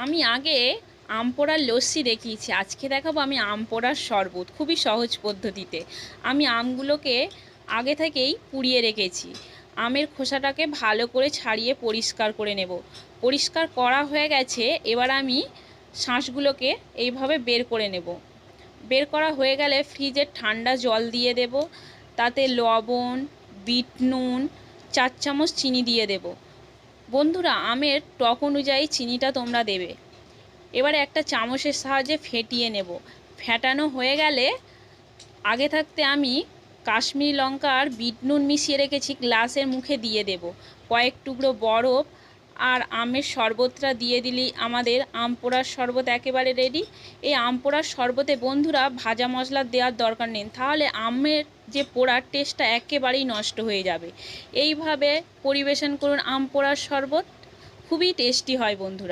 আমি আগে আম পোড়ার লস্যি দেখিয়েছি, আজকে দেখাবো আমি আম পোড়ার শরবত। খুবই সহজ পদ্ধতিতে। আমি আমগুলোকে আগে থেকেই পুড়িয়ে রেখেছি। আমের খোসাটাকে ভালো করে ছাড়িয়ে পরিষ্কার করে নেব। পরিষ্কার করা হয়ে গেছে, এবার আমি শাঁসগুলোকে এইভাবে বের করে নেব। বের করা হয়ে গেলে ফ্রিজের ঠান্ডা জল দিয়ে দেব, তাতে লবণ, বিট নুন, 4 চামচ চিনি দিয়ে দেব। বন্ধুরা, আমের টক অনুযায়ী চিনিটা তোমরা দেবে। এবারে একটা চামচের সাহায্যে ফেটিয়ে নেব। ফেটানো হয়ে গেলে আগে থাকতে আমি কাশ্মীরি লঙ্কা আর বিট নুন মিশিয়ে রেখেছি, গ্লাসের মুখে দিয়ে দেব। কয়েক টুকরো বরফ আর আমের শরবতটা দিয়ে দিলেই আমাদের আম পোড়ার শরবত একেবারে রেডি। এই আম পোড়ার শরবতে বন্ধুরা ভাজা মশলা দেওয়ার দরকার নেই, তাহলে আমের যে পোড়ার টেস্টটা একেবারেই নষ্ট হয়ে যাবে। এইভাবে পরিবেশন করুন আম পোড়ার শরবত, খুবই টেস্টি হয় বন্ধুরা।